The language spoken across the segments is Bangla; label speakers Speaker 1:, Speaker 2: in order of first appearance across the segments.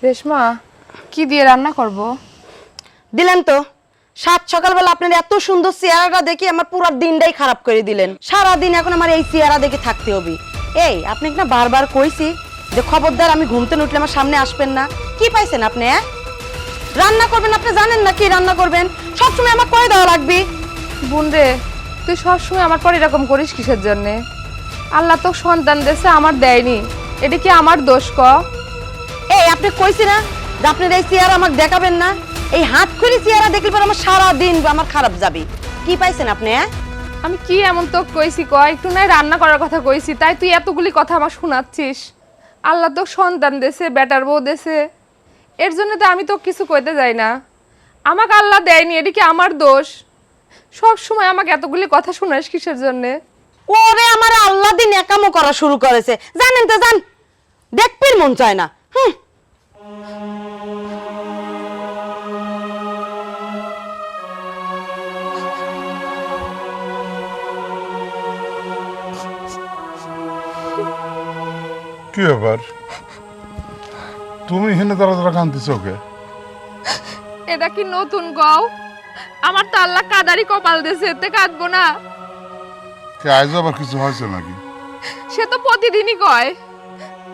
Speaker 1: রেশমা, কি দিয়ে রান্না করব?
Speaker 2: দিলেন তো সাত সকালবেলা আপনার এত সুন্দর চেহারাটা দেখি আমার পুরো দিনটাই খারাপ করে দিলেন। সারা দিন এখন আমার এই চেহারা দেখে থাকতে হবে। এই আপনি না বারবার কইছি যে খবরদার আমি ঘুমতে উঠলে আমার সামনে আসবেন না। কি পাইছেন আপনি? রান্না করবেন, আপনি জানেন না কি রান্না করবেন? সবসময় আমার করে দেওয়া লাগবে।
Speaker 1: বোন রে, তুই সবসময় আমার পর এরকম করিস কিসের জন্য? আল্লাহ তো সন্তান দেশে আমার দেয়নি, এটা কি আমার দোষ ক?
Speaker 2: এই আপনি কইছি না যে আপনার এই চেহারা আমাকে দেখাবেন না। এই হাত খুলি চেহারা দেখলে পর আমার সারা দিন আমার খারাপ যাবে। কি পাইছেন আপনি?
Speaker 1: আমি কি এমন তো কইছি ক? একটু নাই রান্না করার কথা কইছি, তাই তুই এতগুলি কথা আমার শোনাচ্ছিস? আল্লাহ তো সন্তান দেশে, বেটার বউ দেশে, এর জন্য তো আমি তো কিছু কইতে যাই না। আমাকে আল্লাহ দেয়নি, এটা কি আমার দোষ? সব সময় আমাকে এতগুলি কথা শোনাস কিসের জন্য?
Speaker 2: ওরে আমার আল্লাহ দিন একামো করা শুরু করেছে, জানেন তো? জান দেখবির মন চায় না।
Speaker 3: কি ব্যাপার, তুমি এখানে তারা তারা কাঁদতেছ ওকে?
Speaker 1: এটা কি নতুন গাও? আমার তো আল্লাহ কাদারি কপাল দেশে, এতে কাঁদবো না?
Speaker 3: কে আজ আবার কিছু হয়েছে নাকি?
Speaker 1: সে তো প্রতিদিনই কয়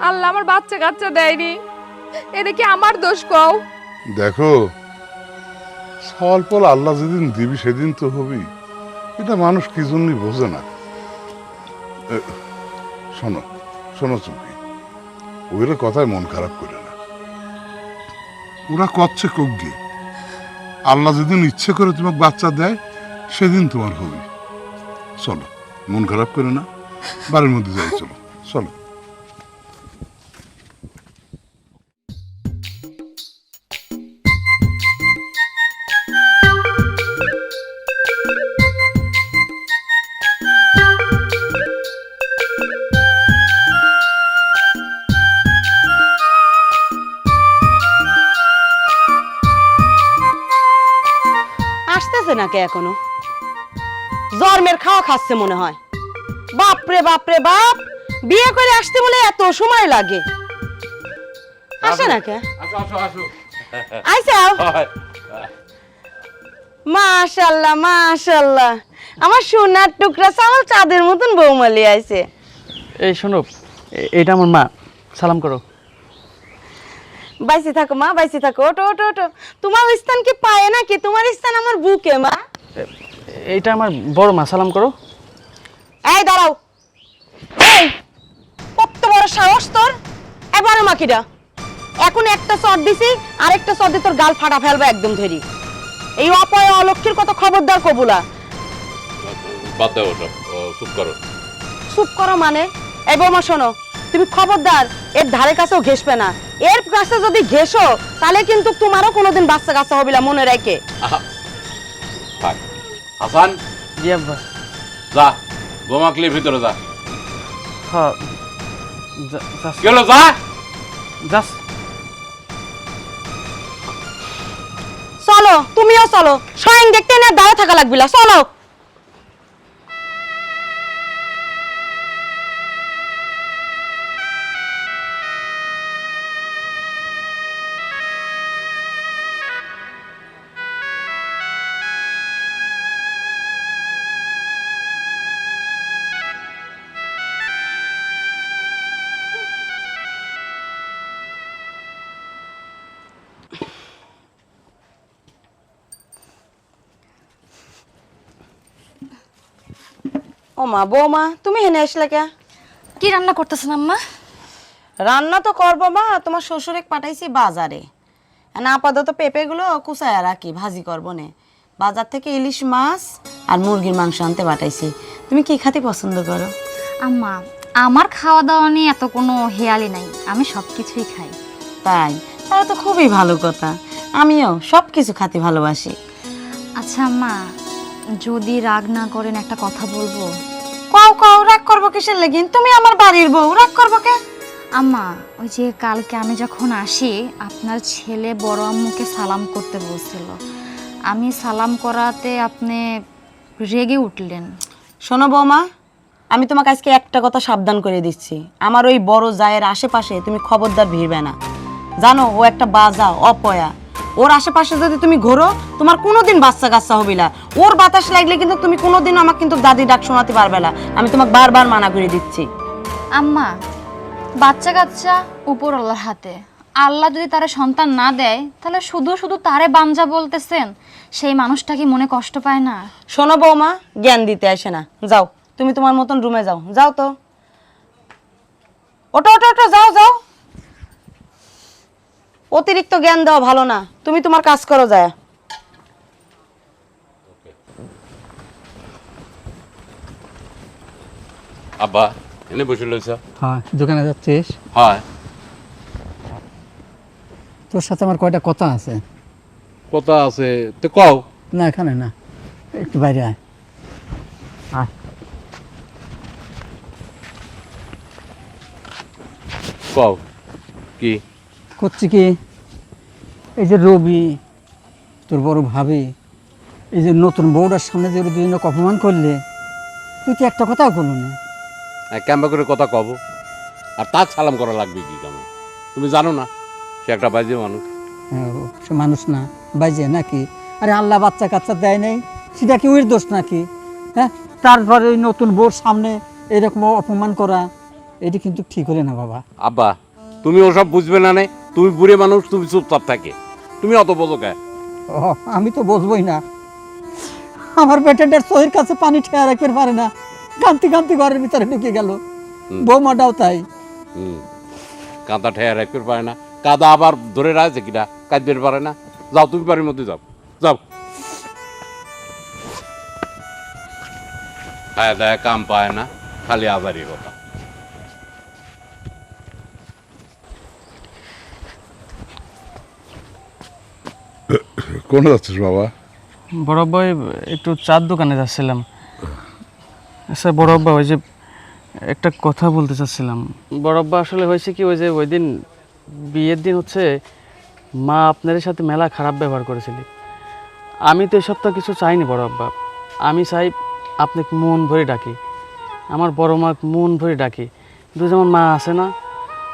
Speaker 1: আল্লাহ আমার বাচ্চা কাচ্চা দেয়নি, এটা কি আমার দোষ কও?
Speaker 3: দেখো, ফল আল্লাহ যেদিন দিবি সেদিন তো হবি, এটা মানুষ কি জন্যই বোঝে না। শোনো শোনো চুমকি, ওদের কথায় মন খারাপ করে না। ওরা করছে কগ্গে, আল্লাহ যেদিন ইচ্ছে করে তোমাকে বাচ্চা দেয় সেদিন তোমার হবি। চলো, মন খারাপ করে না, বাড়ির মধ্যে যাই। চলো চলো।
Speaker 2: আসতেছে না কে এখনো? জন্মের খাওয়া খাচ্ছে মনে হয়। বাপরে বাপরে বাপ, বিয়ে করে আসতে বলে এত সময় লাগে। আসে না কে? আইসাও। মাশাআল্লাহ মাশাআল্লাহ, আমার সোনার টুকরা চাওয়াল চাঁদের মতন বৌমালি আইছে।
Speaker 4: এই শোনো, এটা আমার মা, সালাম করো।
Speaker 2: বাইসে থাকো মা, বাইসে থাকো। ওটো ওটো ওটো। তোমার স্থান কি পায়ে নাকি? তোমার স্থান আমার বুকে মা।
Speaker 4: এইটা আমার বড় মা, সালাম করো।
Speaker 2: এই দাঁড়াও। এই কত বড় সাহস তোর! এবারে মাকিটা এখন একটা চট দিছি, আরেকটা চট দিয়ে তোর গাল ফাটা ফেলবে একদম ধরি। এই অপয় অলক্ষীর কত খবরদার কবুলা।
Speaker 5: বাদ দাও ওসব, চুপ করো।
Speaker 2: চুপ করো মানে? এই বৌমা শোনো, তুমি খবরদার এর ধারে কাছেও ঘেসবে না। এর কাছে যদি ঘেসো তাহলে কিন্তু তোমারও কোনোদিন বাচ্চা কাচ্চা হবে না, মনে রেখে।
Speaker 5: থাক। হাসান,
Speaker 4: জি আব্বা।
Speaker 5: যা বোমাকলির ভিতরে যা।
Speaker 4: হ্যাঁ,
Speaker 5: কি হলো? যা।
Speaker 4: যাস।
Speaker 2: চলো, তুমিও চলো। স্বয়ং দেখতে না দাঁড়া থাকা লাগবে না, চলো। ও মা, বৌমা তুমি হেনে আসলে কে?
Speaker 6: কি রান্না করতেছেন আম্মা?
Speaker 2: রান্না তো করবো মা, তোমার শ্বশুরে পাঠাইছি বাজারে। না আপাতত পেঁপেগুলো কুচায় রাখি, ভাজি করবো নে। বাজার থেকে ইলিশ মাছ আর মুরগির মাংস আনতে পাঠাইছি। তুমি কি খেতে পছন্দ করো?
Speaker 6: আম্মা, আমার খাওয়া দাওয়া নিয়ে এত কোনো হেয়ালি নাই, আমি সব কিছুই খাই।
Speaker 2: তাই? তাহলে তো খুবই ভালো কথা। আমিও সব কিছু খেতে ভালোবাসি।
Speaker 6: আচ্ছা আম্মা, যদি রাগ না করেন একটা কথা বলবো?
Speaker 2: কও কও, রাগ করবো কিসের লেগিন? তুমি আমার বাড়ির বউ, রাগ করবো কে?
Speaker 6: আম্মা, ওই যে কালকে আমি যখন আসি আপনার ছেলে বড় আম্মুকে সালাম করতে বলছিল, আমি সালাম করাতে আপনি রেগে উঠলেন।
Speaker 2: শোনো বৌমা, আমি তোমাকে আজকে একটা কথা সাবধান করে দিচ্ছি। আমার ওই বড় জায়ের আশেপাশে তুমি খবরদার ভিড়বে না। জানো ও একটা বাজা অপয়া। ওর আশেপাশে যদি তুমি ঘোরো তোমার কোনোদিন বাচ্চা কাচ্চা হবে না। ওর বাতাস লাগলে কিন্তু তুমি কোনোদিন আমাকে কিন্তু দাদি ডাক শোনাতে পারবে না, আমি তোমাকে বারবার মানা করে দিচ্ছি।
Speaker 6: আম্মা, বাচ্চা কাচ্চা উপর আল্লাহর হাতে। আল্লাহ যদি তারে সন্তান না দেয় তাহলে শুধু শুধু তারে বাঞ্জা বলতেছেন, সেই মানুষটা কি মনে কষ্ট পায় না?
Speaker 2: শোনো বৌমা, জ্ঞান দিতে আসে না। যাও তুমি তোমার মতন রুমে যাও, যাও তো, ওটো ওটো ওটো, যাও যাও। অতিরিক্ত জ্ঞান দেওয়া ভালো না, তুমি তোমার কাজ করো যায়।
Speaker 5: আব্বা এনে বসে লইছ?
Speaker 4: হ্যাঁ, দোকানে যাচ্ছিস?
Speaker 5: হয়।
Speaker 4: তোর সাথে আমার কয়টা কথা আছে।
Speaker 5: কথা আছে তো কও।
Speaker 4: না এখানে না, একটু বাইরে আয়। আয়।
Speaker 5: কও কি
Speaker 4: করছি কি, এই যে রবি তোর বড় ভাবি, এই যে নতুন বউটার সামনে যে দুজনে অপমান করলে, তুই তো একটা কথাও বলো না।
Speaker 5: ক্যাম্বা করে কথা কব, আর তাক সালাম করা লাগবে কি কেন? তুমি জানো না সে একটা বাজে মানুষ।
Speaker 4: হ্যাঁ, সে মানুষ না বাইজে নাকি? আরে আল্লাহ বাচ্চা কাচ্চা দেয় নাই, সেটা কি ওর দোষ নাকি? হ্যাঁ, তারপরে ওই নতুন বউর সামনে এরকম অপমান করা, এটি কিন্তু ঠিক হলে না বাবা।
Speaker 5: আব্বা তুমি ওসব বুঝবে না, তুমি বুড়ে মানুষ, তুমি চুপচাপ থাকে, তুমি অত বোঝো কে?
Speaker 4: ও, আমি তো বুঝবই না। আমার পেটেন্টের সহির কাছে পানি ঠেয়া রাখতে পারে না, কান্তি কান্তি ঘরের ভিতরে ঢুকে গেল। বৌমাটাও তাই।
Speaker 5: কাঁদা ঠেয়া রাখতে পারে না, কাদা আবার ধরে রাখছে কিনা, কাঁদতে পারে না। যাও তুমি বাড়ির মধ্যে যাও, যাও। খায় দায় কাম পায় না, খালি আজারি কথা।
Speaker 3: কোন যাচ্ছিস বাবা?
Speaker 4: বড় ভাই, একটু চার দোকানে যাচ্ছিলাম। আচ্ছা বড় আব্বা, ওই যে একটা কথা বলতে চাচ্ছিলাম। বড় আব্বা, আসলে হয়েছে কি, ওই যে ওই দিন বিয়ের দিন হচ্ছে মা আপনার সাথে মেলা খারাপ ব্যবহার করেছিল। আমি তো এসব তো কিছু চাইনি বড় আব্বা। আমি চাই আপনাকে মন ভরে ডাকি, আমার বড় মা মন ভরে ডাকি, কিন্তু যেমন মা আছে না,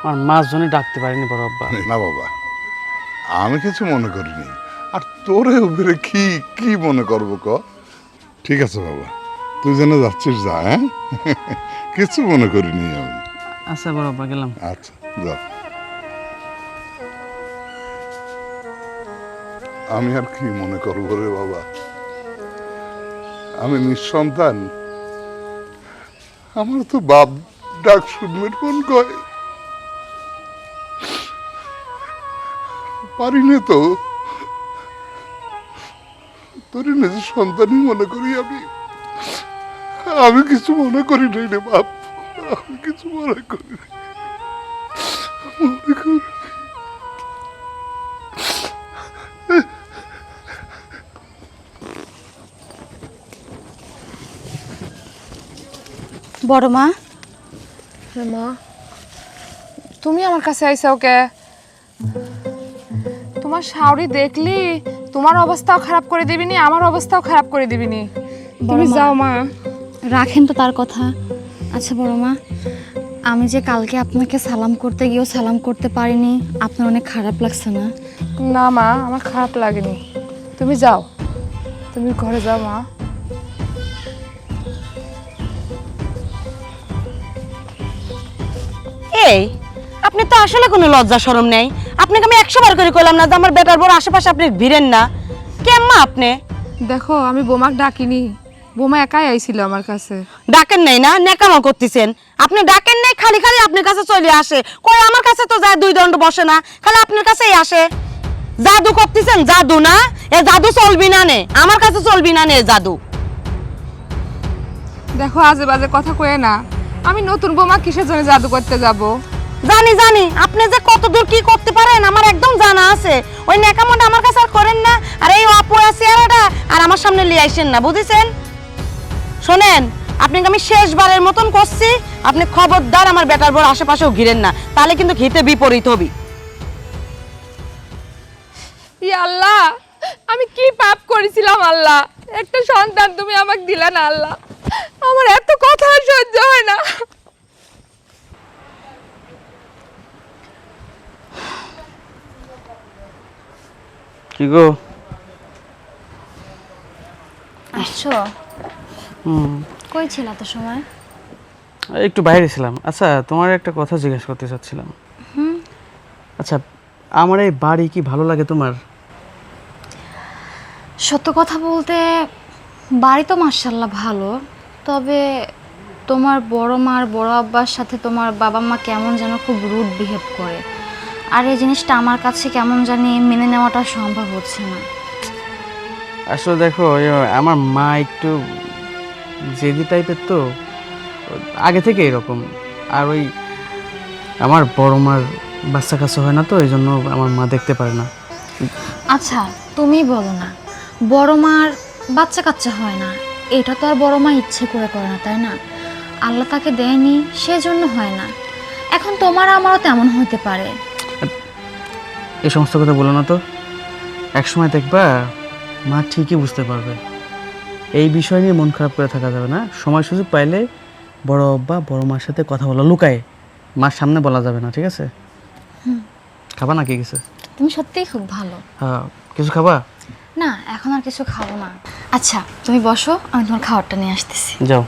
Speaker 4: আমার মার জন্য ডাকতে পারিনি বড় আব্বা।
Speaker 3: না বাবা, আমি কিছু মনে করিনি। আর তোরে উপরে কি কি মনে করবো ক? ঠিক আছে বাবা, তুই যেন যাচ্ছিস যা। হ্যাঁ, কিছু মনে করিনি আমি।
Speaker 4: আচ্ছা বড় আব্বা, গেলাম।
Speaker 3: আচ্ছা যা। আমি আর কি মনে করবো রে বাবা, আমি নিঃসন্তান। আমার তো বাপ ডাক শুনবে মন কয়, পারি না তো। তোর নিজের সন্তানই মনে করি আমি। আমি কিছু মনে করি নাই রে বাপ, আমি কিছু মনে করি নাই, মনে করি।
Speaker 6: বড় মা,
Speaker 1: মা, তুমি আমার কাছে আইসাও কে? তোমার শাওরি দেখলি তোমার অবস্থাও খারাপ করে দিবিনি, আমার অবস্থাও খারাপ করে দিবিনি। তুমি যাও মা।
Speaker 6: রাখেন তো তার কথা। আচ্ছা বড় মা, আমি যে কালকে আপনাকে সালাম করতে গিয়েও সালাম করতে পারিনি, আপনার অনেক খারাপ লাগছে না?
Speaker 1: না মা, আমার খারাপ লাগেনি। তুমি যাও, তুমি ঘরে যাও মা।
Speaker 2: এই, আপনি তো আসলে কোনো লজ্জা শরম নেই। আপনাকে আমি 100 বার করে কইলাম না যে আমার বেটার বড় আশেপাশে আপনি ভিড়েন না। কেম্মা আপনি?
Speaker 1: দেখো, আমি বোমাক ডাকিনি, বোমা একাই আইছিল আমার কাছে।
Speaker 2: ডাকেন নাই না, নেকামা করতেছেন। আপনি ডাকেন নাই, খালি খালি আপনার কাছে চলে আসে। কই আমার কাছে তো যায় 2 দণ্ড বসে না, খালি আপনার কাছেই আসে। জাদু করতেছেন, জাদু না? এ জাদু চলবি না নে, আমার কাছে চলবি না নে জাদু।
Speaker 1: দেখো, আজে বাজে কথা কয়ে না। আমি নতুন বোমা কিসের জন্য জাদু করতে যাব?
Speaker 2: জানি জানি আপনি যে কতদূর কি করতে পারেন আমার একদম জানা আছে। ওই নেকামটা আমার কাছে আর করেন না। আর এই অপয়া চেহারাটা আর আমার সামনে লিয়ে আইসেন না, বুঝেছেন? শোনেন, আপনাকে আমি শেষবারের মতন করছি, আপনি খবরদার আমার বেটার বড় আশেপাশেও ঘিরেন না, তাহলে কিন্তু ঘিতে বিপরীত হবি।
Speaker 1: ইয়া আল্লাহ, আমি কি পাপ করেছিলাম আল্লাহ? একটা সন্তান তুমি আমাকে দিলা না আল্লাহ। আমার এত কথা আর সহ্য হয় না।
Speaker 4: কি গো?
Speaker 6: আসছো?
Speaker 4: হুম,
Speaker 6: কই ছিল এত সময়?
Speaker 4: একটু বাইরে ছিলাম। আচ্ছা, তোমার একটা কথা জিজ্ঞেস করতে চাচ্ছিলাম। আচ্ছা, আমার এই বাড়ি কি ভালো লাগে তোমার?
Speaker 6: সত্য কথা বলতে বাড়ি তো মাশাআল্লাহ ভালো, তবে তোমার বড় মা আর বড় আব্বার সাথে তোমার বাবা মা কেমন যেন খুব রুড বিহেভ করে, আর এই জিনিসটা আমার কাছে কেমন জানি মেনে নেওয়াটা সম্ভব হচ্ছে না।
Speaker 4: আসলে দেখো, আমার মা একটু জেদি টাইপের, তো আগে থেকে এরকম। আর ওই আমার বড় মার বাচ্চা কাচ্চা হয় না, তো এই জন্য আমার মা দেখতে পারে না।
Speaker 6: আচ্ছা তুমি বলো না, বড় মার বাচ্চা কাচ্চা হয় না, এটা তো আর বড় মা ইচ্ছে করে করে না, তাই না? আল্লাহ তাকে দেয়নি, সেজন্য হয় না। এখন তোমার আমারও তেমন হতে পারে।
Speaker 4: এই সমস্ত কথা বলো না তো। একসময় দেখবা মা ঠিকই বুঝতে পারবে। এই বিষয় নিয়ে মন খারাপ করে থাকা যাবে না। সময় সুযোগ পাইলে বড় আব্বা বড় মার সাথে কথা বলা লুকায়, মার সামনে বলা যাবে না, ঠিক আছে? খাবা না কি কিছু?
Speaker 6: তুমি সত্যিই খুব ভালো।
Speaker 4: হ্যাঁ, কিছু খাবা?
Speaker 6: না, এখন আর কিছু খাবো না। আচ্ছা তুমি বসো, আমি তোমার খাবারটা নিয়ে আসতেছি।
Speaker 4: যাও।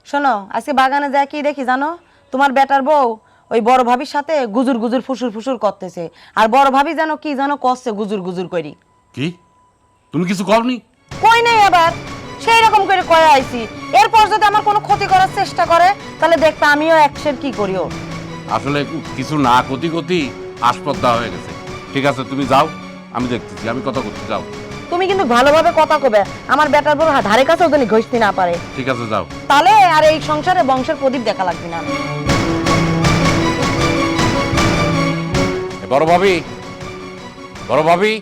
Speaker 2: শোনো, আজকে বাগানে যায় কি দেখি জানো? তোমার বেটার বউ ওই বড় ভাবির সাথে গুজুর গুজুর ফুসুর ফুসুর করতেছে, আর বড় ভাবি যেন কি যেন করছে গুজুর গুজুর করি।
Speaker 5: কি তুমি কিছু করনি?
Speaker 2: কই নাই আবার, সেই রকম করে কয়ে আইছি। এরপর যদি আমার কোনো ক্ষতি করার চেষ্টা করে তাহলে দেখতে আমিও একশের কি করিও।
Speaker 5: আসলে কিছু না কতি কতি আসপদ্দা হয়ে গেছে। ঠিক আছে, তুমি যাও, আমি দেখতেছি, আমি কথা করতে যাও।
Speaker 2: তুমি কিন্তু ভালোভাবে কথা কবে, আমার বেটার বউ ধারে কাছেও যদি ঘষতে না পারে।
Speaker 5: ঠিক আছে, যাও।
Speaker 2: তাহলে আর এই সংসারে বংশের প্রদীপ দেখা লাগবে না।
Speaker 5: বড় ভাবি, বড় ভাবি।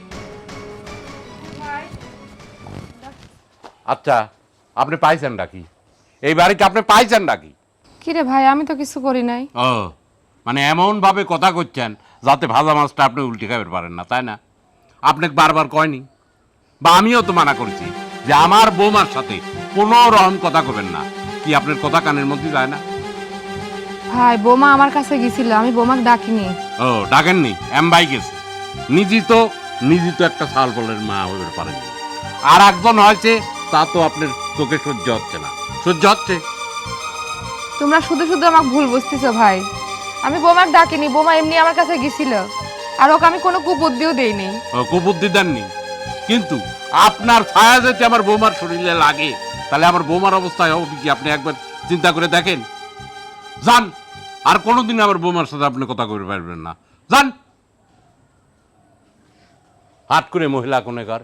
Speaker 5: আচ্ছা, আপনি পাইছেন নাকি এই বাড়িতে? আপনি পাইছেন নাকি?
Speaker 1: কিরে ভাই, আমি তো কিছু করি নাই।
Speaker 5: ও, মানে এমন ভাবে কথা করছেন যাতে ভাজা মাছটা আপনি উল্টে খাইতে পারেন না, তাই না? আপনাকে বারবার কয়নি, বা আমিও তো মানা করেছি যে আমার বৌমার সাথে কোনো রকম কথা কবেন না। কি আপনার কথা কানের মধ্যে যায় না?
Speaker 1: ভাই, বোমা আমার কাছে গেছিল, আমি বোমাকে ডাকিনি।
Speaker 5: ও, ডাকেননি? এমবাই গেছে। নিজে তো একটা সাল বলের মা হয়ে পারেন, আর একজন হয়েছে, তা তো আপনার চোখে সহ্য হচ্ছে না। সহ্য হচ্ছে?
Speaker 1: তোমরা শুধু শুধু আমাকে ভুল বুঝতেছো ভাই। আমি বোমাকে ডাকিনি, বোমা এমনি আমার কাছে গেছিল, আর ওকে আমি কোনো কুবুদ্ধিও দেইনি।
Speaker 5: ও, কুবুদ্ধি দেননি, কিন্তু আপনার ছায়া যদি আমার বৌমার শরীরে লাগে তাহলে আমার বৌমার অবস্থায় হবে কি আপনি একবার চিন্তা করে দেখেন। যান, আর কোনোদিন আমার বৌমার সাথে আপনি কথা কইতে পারবেন না। যান। হাট করে মহিলা কোনেকার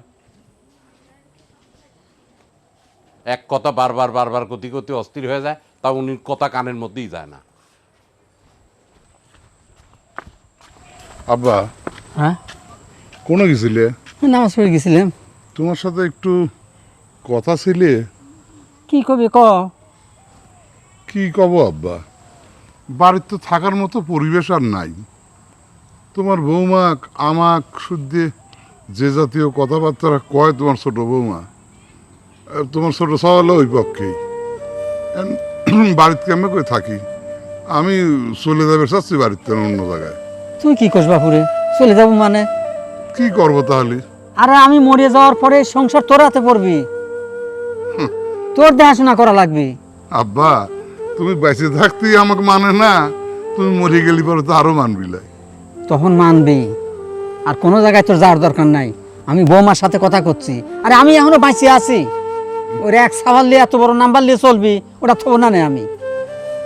Speaker 5: এক কথা বারবার বারবার গতি গতি অস্থির হয়ে যায়, তা উনি কথা কানের মধ্যেই যায় না।
Speaker 3: আব্বা,
Speaker 4: হ্যাঁ,
Speaker 3: কোনো গেছিলে?
Speaker 4: নামাজ পড়ে গেছিলাম।
Speaker 3: তোমার সাথে একটু কথা ছিলে।
Speaker 4: কি কবি ক?
Speaker 3: কি কব আব্বা, বাড়িতে তো থাকার মতো পরিবেশ আর নাই। তোমার বৌমা আমাক শুদ্ধে যে জাতীয় কথাবার্তা কয় তোমার ছোট বৌমা, তোমার ছোট সওয়ালে ওই পক্ষেই। বাড়িতে কেমন করে থাকি, আমি চলে যাবে চাচ্ছি বাড়িতে অন্য জায়গায়।
Speaker 7: তুই কি করস বাপুরে? চলে যাব মানে?
Speaker 3: কি করবো তাহলে?
Speaker 7: আরে আমি মরে যাওয়ার পরে সংসার তোর হাতে পড়বি, তোর দেখাশোনা করা লাগবে।
Speaker 3: আব্বা, তুমি বেঁচে থাকতেই আমাকে মানে না, তুমি মরে গেলি পরে তো আরো মানবি লাই।
Speaker 7: তখন মানবি, আর কোনো জায়গায় তোর যাওয়ার দরকার নাই। আমি বৌমার সাথে কথা করছি, আরে আমি এখনো বাঁচে আছি। ওর এক সাবাল নিয়ে এত বড় নাম্বার নিয়ে চলবি, ওটা থব না নে আমি।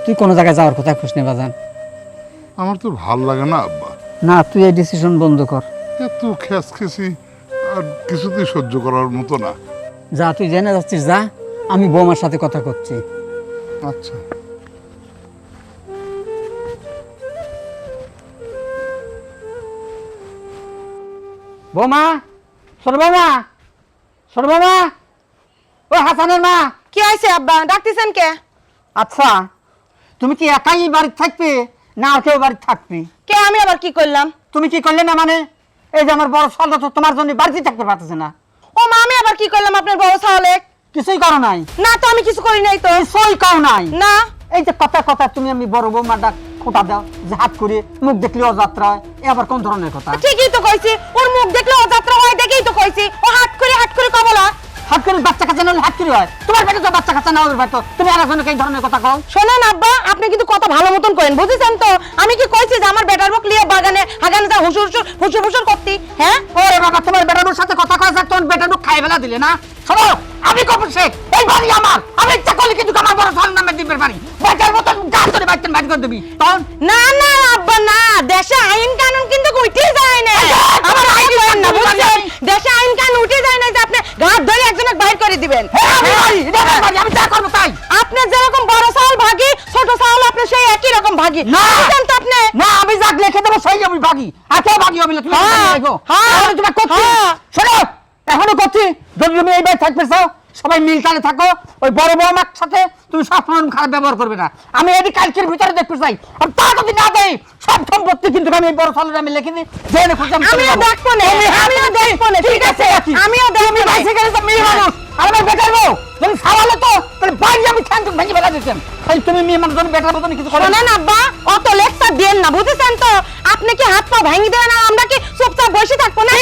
Speaker 7: তুই কোনো জায়গায় যাওয়ার কথা খুশ নে বাজান।
Speaker 3: আমার তো ভাল লাগে না আব্বা,
Speaker 7: না, তুই এই ডিসিশন বন্ধ কর।
Speaker 3: এত খেস খেসি আর কিছুতেই সহ্য করার মতো না।
Speaker 7: যা, তুই জেনে যাচ্ছিস যা, আমি বৌমার সাথে কথা করছি।
Speaker 3: আচ্ছা।
Speaker 7: বৌমা, ছোট বৌমা, ছোট বৌমা, ও হাসানের মা।
Speaker 2: কি হয়েছে আব্বা, ডাকতেছেন কে?
Speaker 7: আচ্ছা, তুমি কি একাই এই বাড়িতে থাকবে না আর কেউ বাড়িতে থাকবি?
Speaker 2: কে? আমি আবার কি করলাম?
Speaker 7: তুমি কি করলে না মানে? এই যে আমার বড় সলদা তো তোমার জন্য বাড়িতে থাকতে পারতেছে না।
Speaker 2: ও মা, আমি আবার কি করলাম আপনার বড় সাহলে?
Speaker 7: কিছুই করো নাই।
Speaker 2: না তো, আমি কিছু করি নাই তো।
Speaker 7: কিছুই করো নাই।
Speaker 2: না।
Speaker 7: এই যে কথা কথা তুমি আমি বড় বৌমাটা খোটা দাও যে হাত করে মুখ দেখলে অযাত্রা হয়, এ আবার কোন ধরনের কথা?
Speaker 2: ঠিকই তো কইছি, ওর মুখ দেখলে অযাত্রা হয় দেখেই তো কইছি, ও হাত করে কবলা।
Speaker 7: হাত করে বাচ্চা কাচ্চা না হলে হাত করে হয়? তোমার পেটে তো বাচ্চা কাচ্চা না হলে পেটে, তুমি আরেকজনকে এই ধরনের কথা কও?
Speaker 2: শোনেন আব্বা, আপনি কিন্তু কথা ভালো মতন করেন, বুঝেছেন তো? আমি কি কইছি যে আমার বেটার মুখ লিয়ে বাগানে হাগানে যা হুসুর করতি? হ্যাঁ,
Speaker 7: ওরে বাবা, তোমার বেটার সাথে কথা কয় যাক, তোমার বেটার খাই ফেলা দিলে না? শোনো, আমি কখন শেখ, এই বাড়ি আমার, আমি ইচ্ছা করলে কিন্তু আমার বড় সাল নামে দিবের বাড়ি, বাচ্চার মতন গান ধরে বাচ্চার বাড়ি করে দিবি তখন।
Speaker 2: না না আব্বা না, দেশে আইন কানুন কিন্তু উঠে যায় না। আমার আইন করেন না, বুঝছেন? দেশে আইন কানুন উঠে যায় না যে আপনি ঘাট ধরে একজনের বাইর করে দিবেন।
Speaker 7: আমি যা করবো তাই।
Speaker 2: আপনি যেরকম বড় চাউল ভাগি, ছোট চাউল আপনি সেই একই রকম ভাগি,
Speaker 7: না।
Speaker 2: বুঝছেন তো আপনি?
Speaker 7: না, আমি যাক লিখে দেবো সেই আমি ভাগি, এত ভাগি হবে না, তুমি তোমার করছি। শোনো, এখনো করছি, যদি তুমি এই বাড়ি থাকতে চাও সবাই মিলতালে থাকো, ওই বড় বৌমার সাথে তুমি সবসময় খারাপ ব্যবহার করবে না। আমি এটি কালকের ভিতরে দেখতে চাই, আর তা যদি না দেয় সব সম্পত্তি কিন্তু আমি এই বড় সালের আমি লিখে দিই, জেনে খুঁজে
Speaker 2: আমিও দেখবো না, আমিও দেখবো না, ঠিক আছে? আমিও দেখবো না।
Speaker 7: বাইসে গেলে তো মেয়ে মানুষ, আর আমার বেটার বউ যদি সারালে তো তাহলে বাইরে আমি ঠ্যাং ভেঙে ফেলা দিতেন। তাই তুমি মেয়ে মানুষ বেটার মতন কিছু করো না।
Speaker 2: শোনেন আব্বা, অত লেকচার দেন না, বুঝেছেন তো? আপনি কি হাত পা ভেঙে দেবেন আর আমরা কি চুপচাপ বসে থাকবো না?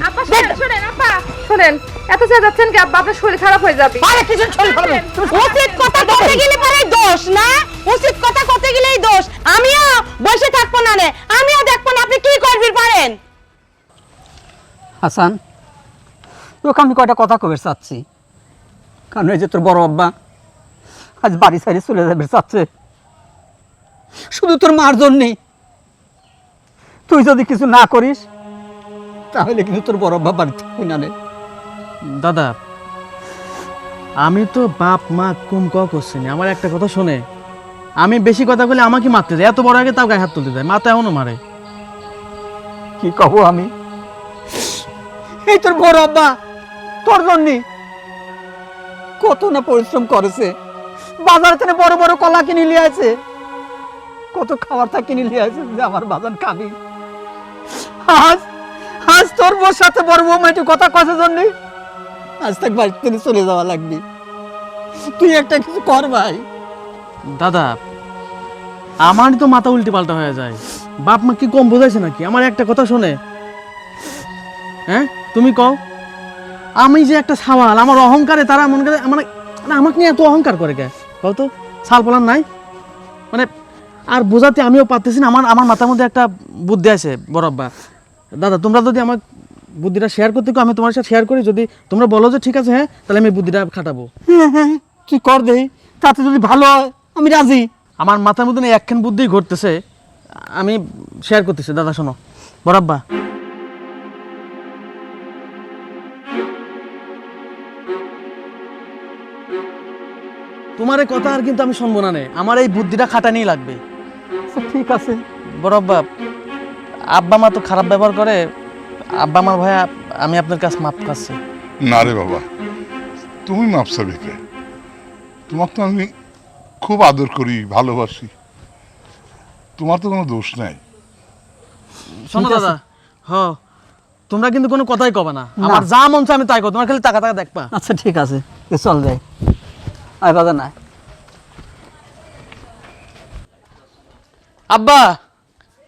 Speaker 1: আপা শুনেন আপা, শুনেন, এত চেঁচাচ্ছেন কি আব্বা? আপনার শরীর খারাপ হয়ে যাবে।
Speaker 7: আরে কিছু ছড়ি ফেলবে।
Speaker 2: উচিত কথা বলতে গেলে পরে দোষ না, উচিত কথা করতে গেলেই দোষ। আমিও বসে থাকবো না, আমিও দেখবো না আপনি কি করবি পারেন।
Speaker 7: হাসান, তোকে আমি কয়টা কথা কবে চাচ্ছি, কারণ এই যে তোর বড় আব্বা আজ বাড়ি সাইডে চলে যাবে চাচ্ছে, শুধু তোর মার জন্যেই। তুই যদি কিছু না করিস তাহলে কিন্তু তোর বড় আব্বা বাড়ি থাকবি না রে।
Speaker 4: দাদা, আমি তো বাপ মা কুম ক করছি না, আমার একটা কথা শোনে, আমি বেশি কথা বলে আমাকে মারতে যায়, এত বড় আগে তাও গায়ে হাত তুলতে যায়, মাথা এখনো মারে।
Speaker 7: কি কব আমি, এই তোর বড় আব্বা তোর জন্যে কত না পরিশ্রম করেছে, বাজার থেকে বড় বড় কলা কিনে নিয়ে আছে, কত খাবার তা কিনে নিয়ে আছে যে আমার বাজান খাবি। আজ আজ তোর বউর সাথে বড় বউ একটু কথা কষার জন্য আজ তাক বাড়ি থেকে চলে যাওয়া লাগবে। তুই একটা কিছু কর ভাই।
Speaker 4: দাদা, আমারই তো মাথা উল্টে পাল্টা হয়ে যায়, বাপ মা কি কম বোঝাইছে নাকি? আমার একটা কথা শোনে, হ্যাঁ তুমি কও, আমি যে একটা সাওয়াল, আমার অহংকারে তারা মনে করে মানে আমাকে নিয়ে এত অহংকার করে কে? কও তো, সাল পলার নাই মানে, আর বোঝাতে আমিও পারতেছি না। আমার আমার মাথার মধ্যে একটা বুদ্ধি আছে বড় আব্বা। দাদা, তোমরা যদি আমার বুদ্ধিটা শেয়ার করতে কো, আমি তোমার সাথে শেয়ার করি, যদি তোমরা বলো যে ঠিক আছে হ্যাঁ, তাহলে আমি বুদ্ধিটা খাটাবো।
Speaker 7: হ্যাঁ, তুই কর দেই, তাতে যদি ভালো হয় আমি রাজি।
Speaker 4: আমার মাথার মধ্যে না একখান বুদ্ধি ঘটতেছে, আমি শেয়ার করতেছি। দাদা শোনো বড় আব্বা, তোমার এই কথা আর কিন্তু আমি শুনবো না নে, আমার এই বুদ্ধিটা খাটানি লাগবে।
Speaker 7: আচ্ছা, ঠিক আছে।
Speaker 4: বড় আব্বা, আব্বা মা তো খারাপ ব্যবহার করে, আব্বা আমার ভাই আমি আপনার কাছে মাপ চাচ্ছি।
Speaker 3: না রে বাবা, তুমি মাপ চাবি কে? তোমার তো আমি খুব আদর করি, ভালোবাসি, তোমার তো কোনো দোষ নাই।
Speaker 4: শোনো দাদা, তোমরা কিন্তু কোনো কথাই কবে না, আমার যা মন চায় আমি তাই কর, তোমার খালি টাকা টাকা দেখবা।
Speaker 7: আচ্ছা ঠিক আছে, চল যাই, আয় বাজার না।
Speaker 4: আব্বা,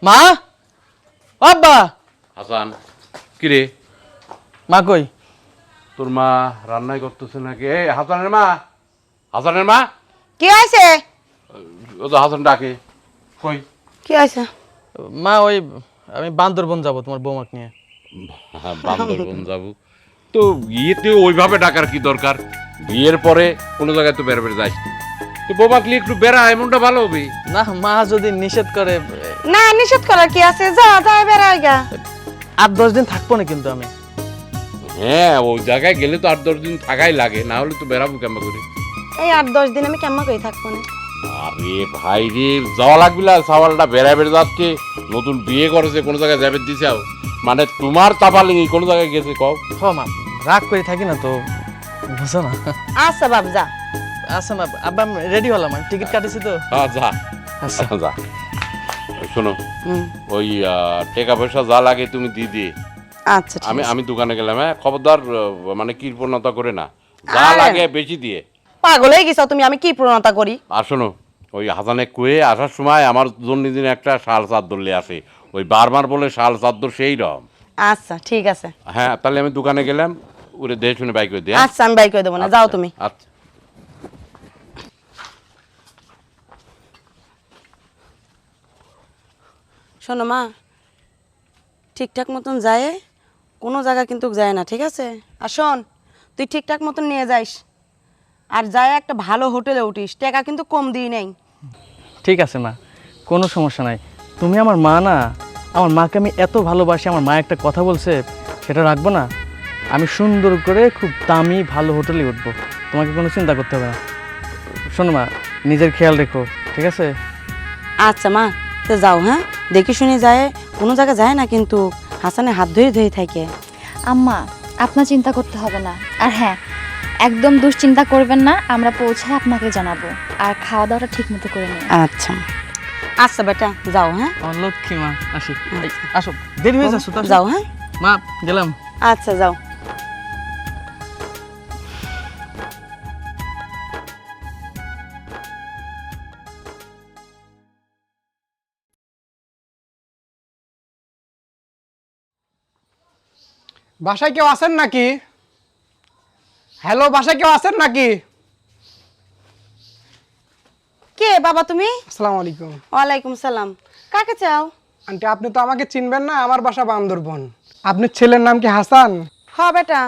Speaker 4: মা, ও আব্বা।
Speaker 5: হাসান, কি রে,
Speaker 4: মা কই?
Speaker 5: তোর মা রান্নাই করতেছে নাকি? এই হাসানের মা, হাসানের মা,
Speaker 2: কি হয়েছে?
Speaker 5: ও তো হাসান ডাকে, কই?
Speaker 2: কি হয়েছে?
Speaker 4: মা ওই আমি বান্দরবন যাব তোমার বৌমাকে নিয়ে।
Speaker 5: বান্দরবন যাবো তো, ইয়েতে ওইভাবে ডাকার কি দরকার? বিয়ের পরে কোনো জায়গায় তো বেড়ে বেড়ে যাইস তো, বৌমাকে নিয়ে একটু বেড়া, এমনটা ভালো হবে
Speaker 4: না, মা যদি নিষেধ করে।
Speaker 2: না, নিষেধ করার কি আছে? যা যা বেড়াই গা।
Speaker 4: 8-10 দিন থাকবো না কিন্তু আমি।
Speaker 5: হ্যাঁ, ওই জায়গায় গেলে তো 8-10 দিন থাকাই লাগে, না হলে তো বেড়াবো কেমন করে?
Speaker 2: এই 8-10 দিন আমি কেমন করে থাকবো না?
Speaker 5: আরে ভাই রে, যাওয়া লাগবে না, সাওয়ালটা বেড়া বেড়ে যাচ্ছে, নতুন বিয়ে করেছে, কোনো জায়গায় যাবে দিছাও, মানে তোমার চাপালি কোনো জায়গায় গেছে কও?
Speaker 4: মা রাগ করে থাকি না তো, বুঝো না।
Speaker 2: আচ্ছা বাপ যা।
Speaker 4: আচ্ছা মা, আব্বা রেডি হলাম, আমি টিকিট কাটিছি তো।
Speaker 5: হ্যাঁ যা,
Speaker 4: আচ্ছা
Speaker 5: যা। শোনো, ওই টাকা পয়সা যা লাগে তুমি দিয়ে
Speaker 2: আচ্ছা
Speaker 5: আমি দোকানে গেলাম, হ্যাঁ খবরদার মানে কৃপণতা করে না, যা
Speaker 2: আরে।
Speaker 5: লাগে বেশি দিয়ে।
Speaker 2: পাগল হয়ে গেছো তুমি, আমি কি প্রণতা করি?
Speaker 5: আর শোনো, ওই হাসানে কুয়ে আসার সময় আমার জন্মদিন একটা শাল চাদর নিয়ে আসে, ওই বারবার বলে শাল চাদর সেই রকম।
Speaker 2: আচ্ছা ঠিক আছে।
Speaker 5: হ্যাঁ, তাহলে আমি দোকানে গেলাম, ওরে দেখে শুনে বাইক করে দিয়ে।
Speaker 2: আচ্ছা আমি বাই করে দেবো না, যাও তুমি।
Speaker 5: আচ্ছা।
Speaker 2: শোনো মা, ঠিকঠাক মতন যায়, কোনো জায়গা কিন্তু যায় না, ঠিক আছে? আর শোন, তুই ঠিকঠাক মতন নিয়ে যাইস, আর যায় একটা ভালো হোটেলে উঠিস, টাকা কিন্তু কম দিই নাই।
Speaker 4: ঠিক আছে মা, কোনো সমস্যা নাই। তুমি আমার মা না, আমার মাকে আমি এত ভালোবাসি, আমার মা একটা কথা বলছে সেটা রাখবো না। আমি সুন্দর করে খুব দামি ভালো হোটেলে উঠবো, তোমাকে কোনো চিন্তা করতে হবে না। শোনো মা, নিজের খেয়াল রেখো, ঠিক আছে?
Speaker 2: আচ্ছা মা, তো যাও, হ্যাঁ? দেখি শুনি যায়, কোনো জায়গা যায় না কিন্তু হাসানে হাত ধুয়ে ধুয়ে থাকে।
Speaker 6: আম্মা, আপনার চিন্তা করতে হবে না। আর হ্যাঁ, একদম দুশ্চিন্তা করবেন না, আমরা পৌঁছায় আপনাকে জানাবো। আর খাওয়া দাওয়াটা ঠিক মতো করে নিন।
Speaker 2: আচ্ছা আচ্ছা বেটা, যাও, হ্যাঁ?
Speaker 4: আমার লক্ষ্মী মা, আসি। এই, আসো, দেরি হয়ে যাচ্ছে তো, আসো।
Speaker 2: যাও, হ্যাঁ?
Speaker 4: মা, গেলাম।
Speaker 2: আচ্ছা যাও।
Speaker 8: বাসায় কেউ আছেন নাকি? হ্যালো, বাসায় কেউ আছেন নাকি?
Speaker 2: কে বাবা তুমি?
Speaker 8: আসসালামু আলাইকুম।
Speaker 2: ওয়ালাইকুম সালাম। কাকে চাও?
Speaker 8: আন্টি, আপনি তো আমাকে চিনবেন না, আমার বাসা বান্দরবন। আপনার ছেলের নাম কি হাসান?
Speaker 2: হ্যাঁ বেটা।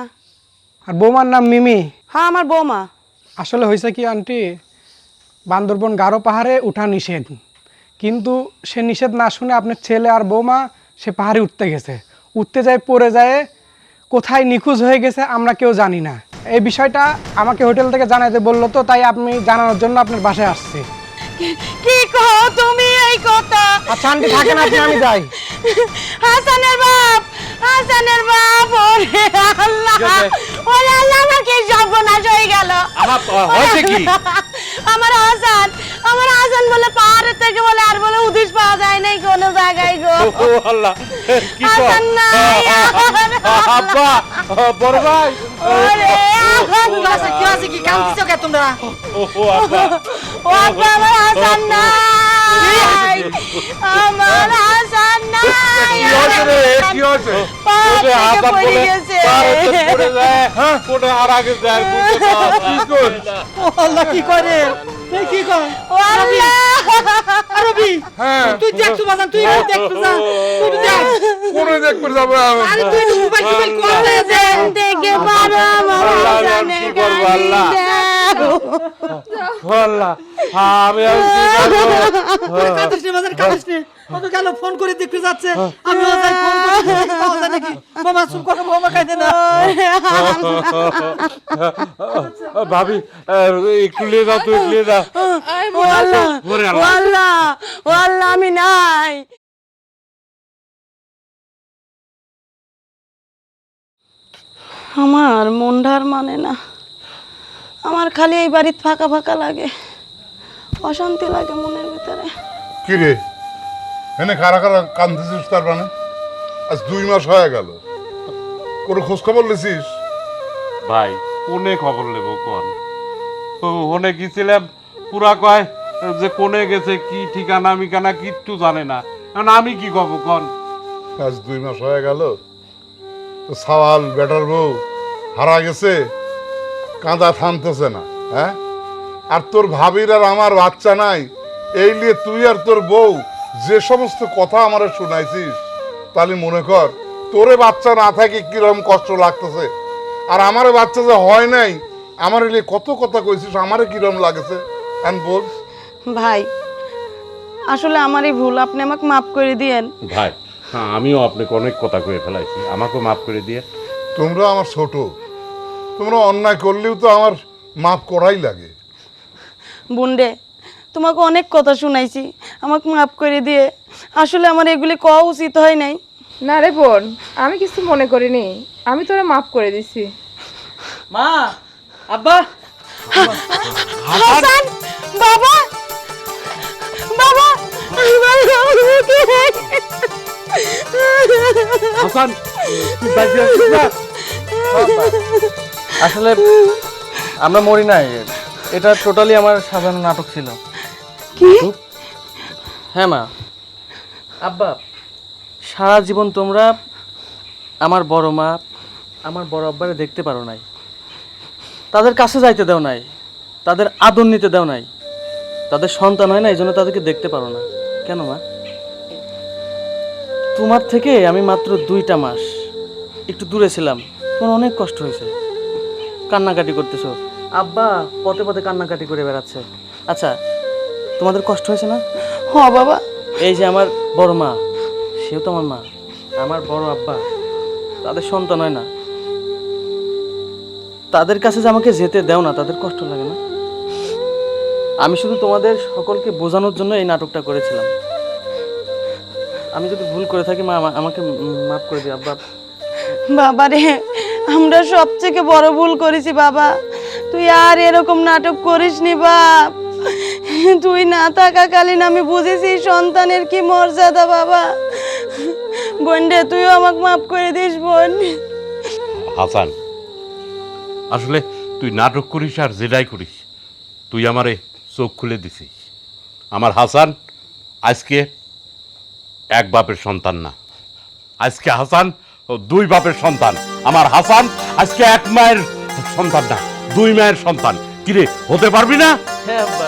Speaker 8: আর বৌমার নাম মিমি?
Speaker 2: হ্যাঁ আমার বৌমা।
Speaker 8: আসলে হয়েছে কি আন্টি, বান্দরবন গারো পাহাড়ে উঠা নিষেধ, কিন্তু সে নিষেধ না শুনে আপনার ছেলে আর বৌমা সে পাহাড়ে উঠতে গেছে, উঠতে যায় পড়ে যায়, কোথায় নিখোঁজ হয়ে গেছে আমরা কেউ জানি না। এই বিষয়টা আমাকে হোটেল থেকে জানাতে বললো, তো তাই আপনি জানানোর জন্য আপনার বাসায় আসছি।
Speaker 2: কি কও তুমি এই কথা?
Speaker 8: আচ্ছা আন্টি থাকেন আপনি, আমি যাই।
Speaker 2: হাসানের বাপ, হাসানের বাপ, ওরে আল্লাহ, ওরে আল্লাহ, আমার কি সর্বনাশ হয়ে গেল।
Speaker 5: হয়েছে কি?
Speaker 2: আমার হাসান বলে পাহাড়ের থেকে বলে আর বলে উদিস পাওয়া যায় নাই কোনো জায়গায় গো।
Speaker 5: ও আল্লাহ, কি কর?
Speaker 2: হাসান নাই।
Speaker 5: আব্বা, বড় ভাই।
Speaker 2: ওরে
Speaker 7: কি আছে কি কাঁদছো কে তোমরা?
Speaker 5: ও আব্বা,
Speaker 2: ও আব্বা, আমার হাসান নাই, আমার হাসান নাই।
Speaker 5: কি হয়েছে রে? কি হয়েছে?
Speaker 2: পাহাড়
Speaker 5: ওরে
Speaker 2: থেকে
Speaker 5: হাত
Speaker 2: পড়ে
Speaker 5: পড়ে
Speaker 2: গেছে।
Speaker 5: পড়ে যায়, পড়ে আর আগে যায়, বুঝতে পারো। কি কর?
Speaker 7: ও আল্লাহ, কি করে? এই কি করে?
Speaker 2: ও আল্লাহ,
Speaker 7: রবি, তুই দেখছো বাজান, তুই দেখছো না, তুই দেখ।
Speaker 3: কোনে দেখবে যাবে আমি?
Speaker 7: আরে তুই মোবাইল টোবাইল করলে যে
Speaker 2: দেখে পারো আমার হাসানের
Speaker 5: কি করবো আল্লাহ?
Speaker 2: কাহিনী।
Speaker 5: আল্লাহ, আমি আর কি করবো?
Speaker 7: কাঁদিস নে বাজান, কাঁদিস নে। কত গেল ফোন করে দেখতে যাচ্ছে, আমি ও যাই ফোন করে দেখি পাওয়া যায় নাকি। বোমা চুপ করো, বোমা খাইতে না।
Speaker 5: ভাবি, একটু নিয়ে যাও, তুই নিয়ে যাও।
Speaker 2: ও আল্লাহ,
Speaker 5: ওরে
Speaker 2: ও
Speaker 5: আল্লাহ।
Speaker 2: আল্লাহ, ও আল্লাহ, আমি নাই। আমার মনটার মানে না, আমার খালি এই বাড়িতে ফাঁকা ফাঁকা লাগে, অশান্তি লাগে মনের ভিতরে।
Speaker 3: কি রে, এনে কারা কারা কান্দিছিস? তার মানে আজ 2 মাস হয়ে গেল, কোনো খোঁজ খবর লিছিস?
Speaker 5: ভাই, কোনে খবর নেব কোন? ওনে গেছিলাম, পুরা কয় যে কোনে গেছে, কি ঠিকানা মিকানা কিচ্ছু জানে না। এখন আমি কি কব কোন?
Speaker 3: আজ 2 মাস হয়ে গেল, তো সাওয়াল বেটার বউ হারা গেছে, কাঁদা থামতেছে না। হ্যাঁ, আর তোর ভাবির আর আমার বাচ্চা নাই, এই নিয়ে তুই আর তোর বউ যে সমস্ত কথা আমারে শুনাইছিস, তাহলে মনে কর তোরে বাচ্চা না থাকে কিরকম কষ্ট লাগতেছে, আর আমারে বাচ্চা যে হয় নাই, আমার নিয়ে কত কথা কইছিস, আমারে কিরকম লাগেছে আন বল।
Speaker 2: ভাই, আসলে আমারই ভুল, আপনি আমাকে মাফ করে দিয়েন।
Speaker 5: ভাই, আমিও আপনাকে অনেক কথা কয়ে ফেলাইছি, আমাকেও মাফ করে দিয়ে।
Speaker 3: তোমরা আমার ছোট, তোমরা অন্যায় করলেও তো আমার মাফ করাই লাগে।
Speaker 2: বুন্ডে, তোমাকে অনেক কথা শুনাইছি, আমাকে মাফ করে দিয়ে। আসলে আমার এগুলি কওয়া উচিত হয় নাই।
Speaker 1: না রে বোন, আমি কিছু মনে করিনি, আমি তোরে মাফ করে দিছি।
Speaker 4: মা, আব্বা,
Speaker 2: হাসান, বাবা, বাবা,
Speaker 5: হাসান, তুই বাঁচে আছিস না?
Speaker 4: আসলে আমরা মরি নাই, এটা টোটালি আমার সাজানো নাটক ছিল।
Speaker 2: কি?
Speaker 4: হ্যাঁ মা। আব্বা, সারা জীবন তোমরা আমার বড় মা, আমার বড় আব্বারে দেখতে পারো নাই, তাদের কাছে যাইতে দাও নাই, তাদের আদর নিতে দাও নাই, তাদের সন্তান হয় না এই জন্য তাদেরকে দেখতে পারো না কেন মা? তোমার থেকে আমি মাত্র 2টা মাস একটু দূরে ছিলাম, তোমার অনেক কষ্ট হয়েছে, কান্নাকাটি করতেছো, আব্বা পথে পথে কান্নাকাটি করে বেড়াচ্ছে। আচ্ছা, তোমাদের কষ্ট হয়েছে না?
Speaker 2: হ বাবা।
Speaker 4: এই যে আমার বড় মা, সেও তো আমার মা, আমার বড় আব্বা, তাদের সন্তান হয় না, তাদের কাছে যে আমাকে যেতে দাও না, তাদের কষ্ট লাগে না? আমি শুধু তোমাদের সকলকে বোঝানোর জন্য এই নাটকটা করেছিলাম। আমি যদি ভুল করে থাকি মা, আমাকে মাফ করে দিও আব্বা।
Speaker 2: বাবা রে, আমরা সবথেকে বড় ভুল করেছি বাবা। তুই আর এরকম নাটক করিস নি বাপ। তুই না থাকাকালীন আমি বুঝেছি সন্তানের কি মর্যাদা বাবা। বোন রে, তুইও আমাকে মাফ করে দিস বোন।
Speaker 5: হাসান, আসলে তুই নাটক করিস আর যেটাই করিস, তুই আমারে চোখ খুলে দিছিস। আমার হাসান আজকে এক বাপের সন্তান না, আজকে হাসান 2 বাপের সন্তান। আমার হাসান আজকে 1 মায়ের সন্তান না, 2 মায়ের সন্তান। কিরে, হতে পারবি না?
Speaker 4: হ্যাঁ আব্বা।